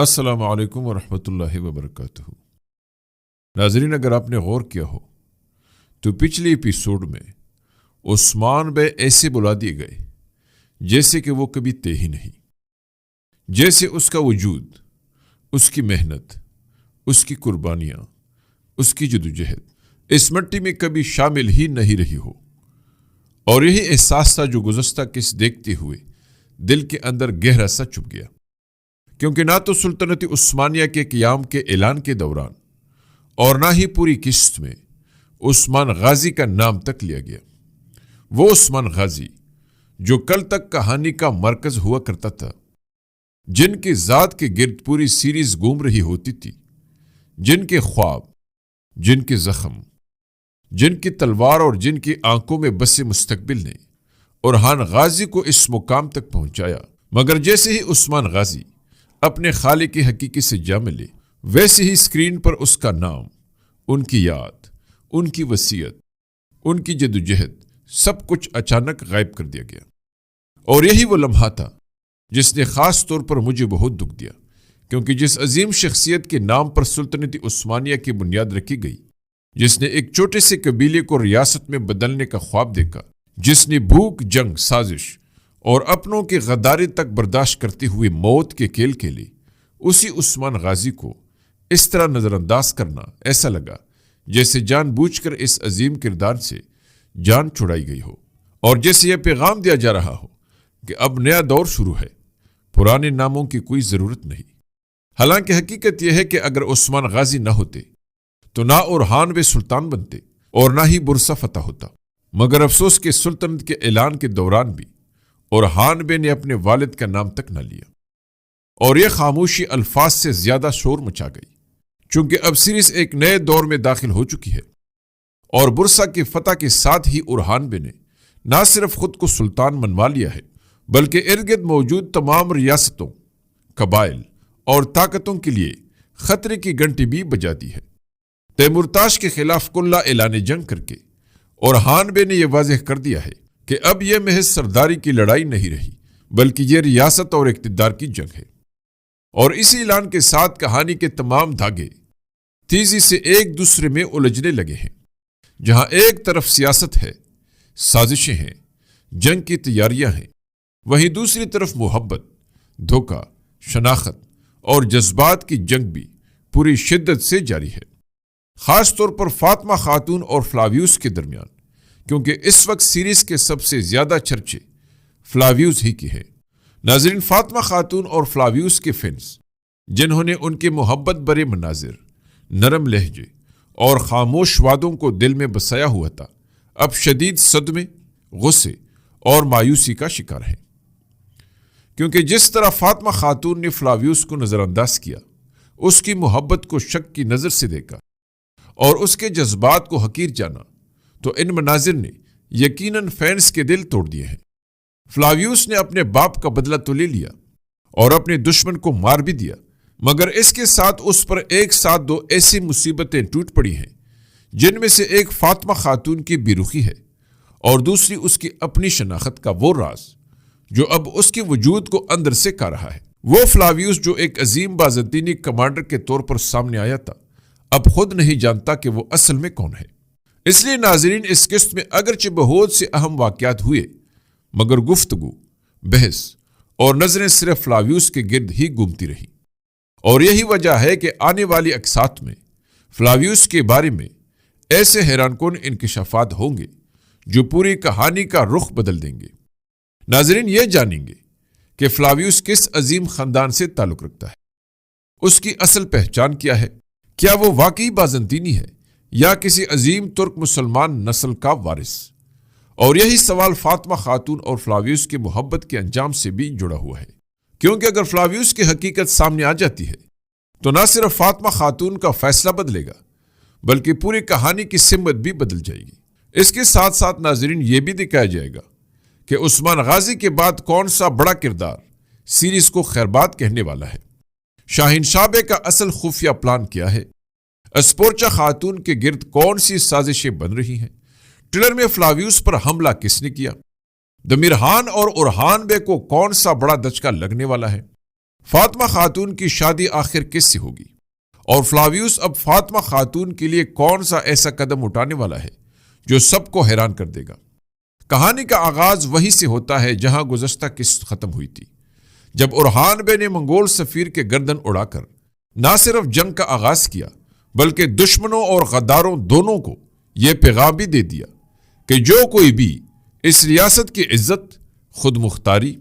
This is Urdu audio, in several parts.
السلام علیکم ورحمۃ اللہ وبرکاتہ۔ ناظرین، اگر آپ نے غور کیا ہو تو پچھلی ایپیسوڈ میں عثمان بے ایسے بلا دیے گئے جیسے کہ وہ کبھی تھے ہی نہیں، جیسے اس کا وجود، اس کی محنت، اس کی قربانیاں، اس کی جدوجہد اس مٹی میں کبھی شامل ہی نہیں رہی ہو۔ اور یہی احساس تھا جو گزشتہ قسط دیکھتے ہوئے دل کے اندر گہرا سا چھپ گیا، کیونکہ نہ تو سلطنت عثمانیہ کے قیام کے اعلان کے دوران اور نہ ہی پوری قسط میں عثمان غازی کا نام تک لیا گیا۔ وہ عثمان غازی جو کل تک کہانی کا مرکز ہوا کرتا تھا، جن کی ذات کے گرد پوری سیریز گھوم رہی ہوتی تھی، جن کے خواب، جن کے زخم، جن کی تلوار اور جن کی آنکھوں میں بسے مستقبل نے اورحان غازی کو اس مقام تک پہنچایا۔ مگر جیسے ہی عثمان غازی اپنے خالق کی حقیقی سے جا ملے، ویسے ہی اسکرین پر اس کا نام، ان کی یاد، ان کی وصیت، ان کی جدوجہد سب کچھ اچانک غائب کر دیا گیا۔ اور یہی وہ لمحہ تھا جس نے خاص طور پر مجھے بہت دکھ دیا، کیونکہ جس عظیم شخصیت کے نام پر سلطنت عثمانیہ کی بنیاد رکھی گئی، جس نے ایک چھوٹے سے قبیلے کو ریاست میں بدلنے کا خواب دیکھا، جس نے بھوک، جنگ، سازش اور اپنوں کی غداری تک برداشت کرتے ہوئے موت کے کھیل کھیلے، اسی عثمان غازی کو اس طرح نظر انداز کرنا ایسا لگا جیسے جان بوجھ کر اس عظیم کردار سے جان چھڑائی گئی ہو، اور جیسے یہ پیغام دیا جا رہا ہو کہ اب نیا دور شروع ہے، پرانے ناموں کی کوئی ضرورت نہیں۔ حالانکہ حقیقت یہ ہے کہ اگر عثمان غازی نہ ہوتے تو نہ اورحان بے سلطان بنتے اور نہ ہی برسا فتح ہوتا۔ مگر افسوس کہ سلطنت کے اعلان کے دوران بھی اورحان بے نے اپنے والد کا نام تک نہ لیا، اور یہ خاموشی الفاظ سے زیادہ شور مچا گئی، چونکہ اب سیریز ایک نئے دور میں داخل ہو چکی ہے، اور برسا کی فتح کے ساتھ ہی اورحان بے نے نہ صرف خود کو سلطان منوا لیا ہے، بلکہ ارد گرد موجود تمام ریاستوں، قبائل اور طاقتوں کے لیے خطرے کی گھنٹی بھی بجا دی ہے۔ تیمورتاش کے خلاف کھلا اعلان جنگ کر کے اورحان بے نے یہ واضح کر دیا ہے کہ اب یہ محض سرداری کی لڑائی نہیں رہی، بلکہ یہ ریاست اور اقتدار کی جنگ ہے۔ اور اسی اعلان کے ساتھ کہانی کے تمام دھاگے تیزی سے ایک دوسرے میں الجھنے لگے ہیں۔ جہاں ایک طرف سیاست ہے، سازشیں ہیں، جنگ کی تیاریاں ہیں، وہیں دوسری طرف محبت، دھوکہ، شناخت اور جذبات کی جنگ بھی پوری شدت سے جاری ہے، خاص طور پر فاطمہ خاتون اور فلاویوس کے درمیان، کیونکہ اس وقت سیریز کے سب سے زیادہ چرچے فلاویوس ہی کی ہے۔ ناظرین، فاطمہ خاتون اور فلاویوس کے فینس، جنہوں نے ان کے محبت برے مناظر، نرم لہجے اور خاموش وعدوں کو دل میں بسایا ہوا تھا، اب شدید صدمے، غصے اور مایوسی کا شکار ہیں، کیونکہ جس طرح فاطمہ خاتون نے فلاویوس کو نظر انداز کیا، اس کی محبت کو شک کی نظر سے دیکھا اور اس کے جذبات کو حقیر جانا، تو ان مناظر نے یقیناً فینس کے دل توڑ دیے ہیں۔ فلاویوس نے اپنے باپ کا بدلہ تو لے لیا اور اپنے دشمن کو مار بھی دیا، مگر اس کے ساتھ اس پر ایک ساتھ دو ایسی مصیبتیں ٹوٹ پڑی ہیں، جن میں سے ایک فاطمہ خاتون کی بے رخی ہے، اور دوسری اس کی اپنی شناخت کا وہ راز جو اب اس کے وجود کو اندر سے کھا رہا ہے۔ وہ فلاویوس جو ایک عظیم بازنطینی کمانڈر کے طور پر سامنے آیا تھا، اب خود نہیں جانتا کہ وہ اصل میں کون ہے۔ اس لیے ناظرین، اس قسط میں اگرچہ بہت سے اہم واقعات ہوئے، مگر گفتگو، بحث اور نظریں صرف فلاویوس کے گرد ہی گھومتی رہیں، اور یہی وجہ ہے کہ آنے والی اقساط میں فلاویوس کے بارے میں ایسے حیران کن انکشافات ہوں گے جو پوری کہانی کا رخ بدل دیں گے۔ ناظرین، یہ جانیں گے کہ فلاویوس کس عظیم خاندان سے تعلق رکھتا ہے، اس کی اصل پہچان کیا ہے، کیا وہ واقعی بازنطینی ہے یا کسی عظیم ترک مسلمان نسل کا وارث؟ اور یہی سوال فاطمہ خاتون اور فلاویوس کے محبت کے انجام سے بھی جڑا ہوا ہے، کیونکہ اگر فلاویوس کی حقیقت سامنے آ جاتی ہے تو نہ صرف فاطمہ خاتون کا فیصلہ بدلے گا، بلکہ پوری کہانی کی سمت بھی بدل جائے گی۔ اس کے ساتھ ساتھ ناظرین، یہ بھی دکھایا جائے گا کہ عثمان غازی کے بعد کون سا بڑا کردار سیریز کو خیرباد کہنے والا ہے، شاہین شابے کا اصل خفیہ پلان کیا ہے، اسپورچا خاتون کے گرد کون سی سازشیں بن رہی ہیں، ٹرلر میں فلاویوس پر حملہ کس نے کیا، دمیرحان اور اورحان بے کو کون سا بڑا دھچکا لگنے والا ہے، فاطمہ خاتون کی شادی آخر کس سے ہوگی؟ اور فلاویوس اب فاطمہ خاتون کے لیے کون سا ایسا قدم اٹھانے والا ہے جو سب کو حیران کر دے گا؟ کہانی کا آغاز وہیں سے ہوتا ہے جہاں گزشتہ قسط ختم ہوئی تھی، جب اورحان بے نے منگول سفیر کے گردن اڑا کر نہ صرف جنگ کا آغاز کیا بلکہ دشمنوں اور غداروں دونوں کو یہ پیغام بھی دے دیا کہ جو کوئی بھی اس ریاست کی عزت، خود مختاری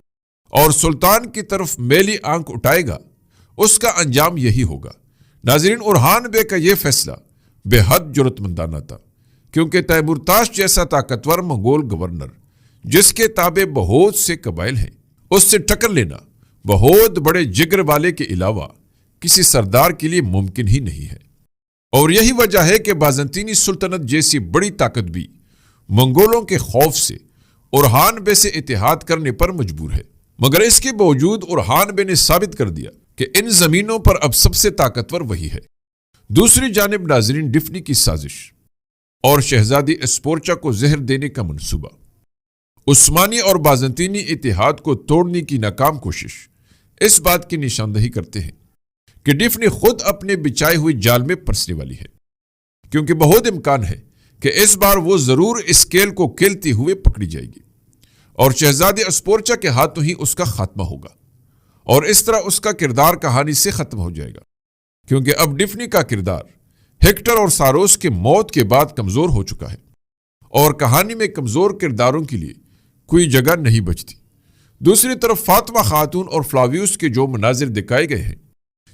اور سلطان کی طرف میلی آنکھ اٹھائے گا اس کا انجام یہی ہوگا۔ ناظرین، اورحان بے کا یہ فیصلہ بے حد جرأت مندانہ تھا، کیونکہ تیمورتاش جیسا طاقتور منگول گورنر جس کے تابع بہت سے قبائل ہیں، اس سے ٹکر لینا بہت بڑے جگر والے کے علاوہ کسی سردار کے لیے ممکن ہی نہیں ہے۔ اور یہی وجہ ہے کہ بازنطینی سلطنت جیسی بڑی طاقت بھی منگولوں کے خوف سے اورحان بے سے اتحاد کرنے پر مجبور ہے، مگر اس کے باوجود اورحان بے نے ثابت کر دیا کہ ان زمینوں پر اب سب سے طاقتور وہی ہے۔ دوسری جانب ناظرین، ڈفنی کی سازش اور شہزادی اسپورچا کو زہر دینے کا منصوبہ عثمانی اور بازنطینی اتحاد کو توڑنے کی ناکام کوشش اس بات کی نشاندہی کرتے ہیں کہ ڈفنی خود اپنے بچھائے ہوئی جال میں پھنسنے والی ہے، کیونکہ بہت امکان ہے کہ اس بار وہ ضرور اس کیل کو کھیلتے ہوئے پکڑی جائے گی اور شہزادی اسپورچا کے ہاتھوں ہی اس کا خاتمہ ہوگا، اور اس طرح اس کا کردار کہانی سے ختم ہو جائے گا، کیونکہ اب ڈفنی کا کردار ہیکٹر اور ساروس کے موت کے بعد کمزور ہو چکا ہے، اور کہانی میں کمزور کرداروں کے لیے کوئی جگہ نہیں بچتی۔ دوسری طرف فاطمہ خاتون اور فلاویوس کے جو مناظر دکھائے گئے ہیں،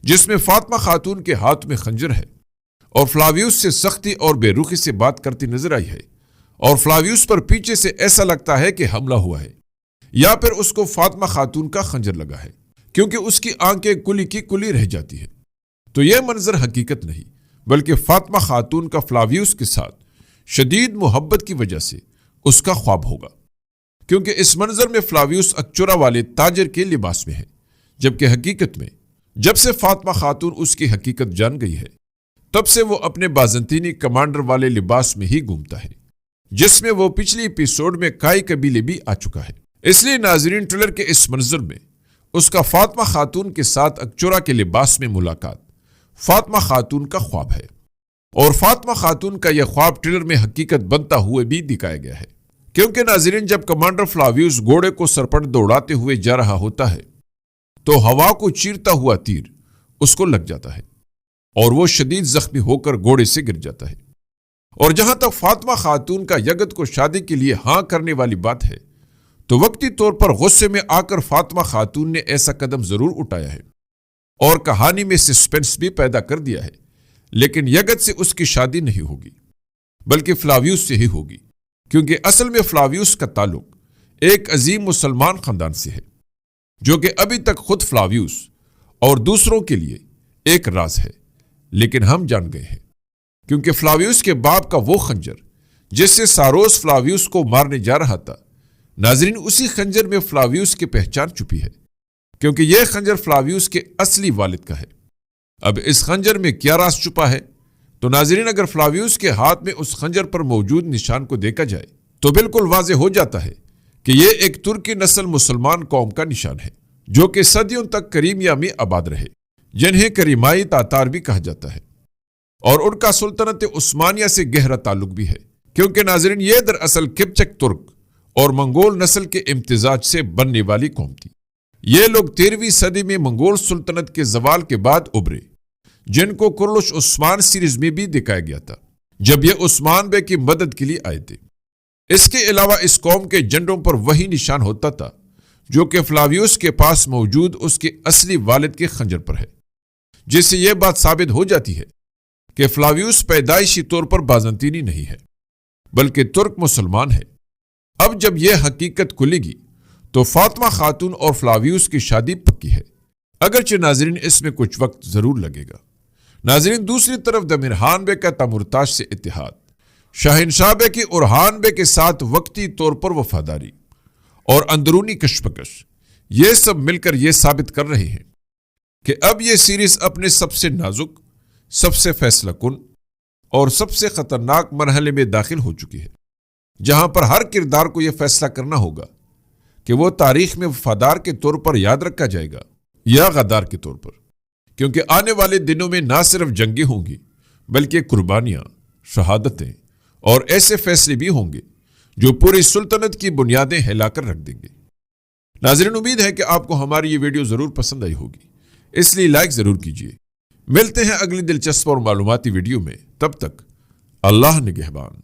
جس میں فاطمہ خاتون کے ہاتھ میں خنجر ہے اور فلاویوس سے سختی اور بے رخی سے بات کرتی نظر آئی ہے، اور فلاویوس پر پیچھے سے ایسا لگتا ہے کہ حملہ ہوا ہے یا پھر اس کو فاطمہ خاتون کا خنجر لگا ہے، کیونکہ اس کی آنکھیں کلی کی کلی رہ جاتی ہے، تو یہ منظر حقیقت نہیں بلکہ فاطمہ خاتون کا فلاویوس کے ساتھ شدید محبت کی وجہ سے اس کا خواب ہوگا، کیونکہ اس منظر میں فلاویوس اکچورا والے تاجر کے لباس میں ہے، جبکہ حقیقت میں جب سے فاطمہ خاتون اس کی حقیقت جان گئی ہے تب سے وہ اپنے بازنطینی کمانڈر والے لباس میں ہی گھومتا ہے، جس میں وہ پچھلی ایپیسوڈ میں کائی قبیلے بھی آ چکا ہے۔ اس لیے ناظرین، ٹریلر کے اس منظر میں اس کا فاطمہ خاتون کے ساتھ اکچورا کے لباس میں ملاقات فاطمہ خاتون کا خواب ہے، اور فاطمہ خاتون کا یہ خواب ٹریلر میں حقیقت بنتا ہوئے بھی دکھایا گیا ہے، کیونکہ ناظرین، جب کمانڈر فلاویوس گھوڑے کو سرپٹ دوڑاتے ہوئے جا رہا ہوتا ہے تو ہوا کو چیرتا ہوا تیر اس کو لگ جاتا ہے اور وہ شدید زخمی ہو کر گھوڑے سے گر جاتا ہے۔ اور جہاں تک فاطمہ خاتون کا یگت کو شادی کے لیے ہاں کرنے والی بات ہے، تو وقتی طور پر غصے میں آ کر فاطمہ خاتون نے ایسا قدم ضرور اٹھایا ہے اور کہانی میں سسپینس بھی پیدا کر دیا ہے، لیکن یگت سے اس کی شادی نہیں ہوگی بلکہ فلاویوس سے ہی ہوگی، کیونکہ اصل میں فلاویوس کا تعلق ایک عظیم مسلمان خاندان سے ہے، جو کہ ابھی تک خود فلاویوس اور دوسروں کے لیے ایک راز ہے، لیکن ہم جان گئے ہیں، کیونکہ فلاویوس کے باپ کا وہ خنجر جس سے ساروس فلاویوس کو مارنے جا رہا تھا، ناظرین، اسی خنجر میں فلاویوس کی پہچان چھپی ہے، کیونکہ یہ خنجر فلاویوس کے اصلی والد کا ہے۔ اب اس خنجر میں کیا راز چھپا ہے؟ تو ناظرین، اگر فلاویوس کے ہاتھ میں اس خنجر پر موجود نشان کو دیکھا جائے تو بالکل واضح ہو جاتا ہے کہ یہ ایک ترکی نسل مسلمان قوم کا نشان ہے، جو کہ صدیوں تک کریمیا میں آباد رہے، جنہیں کریمائی تاتار بھی کہا جاتا ہے، اور ان کا سلطنت عثمانیہ سے گہرا تعلق بھی ہے، کیونکہ ناظرین، یہ دراصل قپچک ترک اور منگول نسل کے امتزاج سے بننے والی قوم تھی۔ یہ لوگ 13ویں صدی میں منگول سلطنت کے زوال کے بعد ابھرے، جن کو کرلش عثمان سیریز میں بھی دکھایا گیا تھا، جب یہ عثمان بے کی مدد کے لیے آئے تھے۔ اس کے علاوہ اس قوم کے جھنڈوں پر وہی نشان ہوتا تھا جو کہ فلاویوس کے پاس موجود اس کے اصلی والد کے خنجر پر ہے، جس سے یہ بات ثابت ہو جاتی ہے کہ فلاویوس پیدائشی طور پر بازنطینی نہیں ہے بلکہ ترک مسلمان ہے۔ اب جب یہ حقیقت کھلے گی تو فاطمہ خاتون اور فلاویوس کی شادی پکی ہے، اگرچہ ناظرین اس میں کچھ وقت ضرور لگے گا۔ ناظرین، دوسری طرف دمرحان بے کا تیمورتاش سے اتحاد، شاہنشاہ بے کی اورحان بے کے ساتھ وقتی طور پر وفاداری اور اندرونی کشمکش، یہ سب مل کر یہ ثابت کر رہے ہیں کہ اب یہ سیریز اپنے سب سے نازک، سب سے فیصلہ کن اور سب سے خطرناک مرحلے میں داخل ہو چکی ہے، جہاں پر ہر کردار کو یہ فیصلہ کرنا ہوگا کہ وہ تاریخ میں وفادار کے طور پر یاد رکھا جائے گا یا غدار کے طور پر، کیونکہ آنے والے دنوں میں نہ صرف جنگیں ہوں گی بلکہ قربانیاں، شہادتیں اور ایسے فیصلے بھی ہوں گے جو پوری سلطنت کی بنیادیں ہلا کر رکھ دیں گے۔ ناظرین، امید ہے کہ آپ کو ہماری یہ ویڈیو ضرور پسند آئی ہوگی، اس لیے لائک ضرور کیجیے۔ ملتے ہیں اگلی دلچسپ اور معلوماتی ویڈیو میں، تب تک اللہ نگہبان۔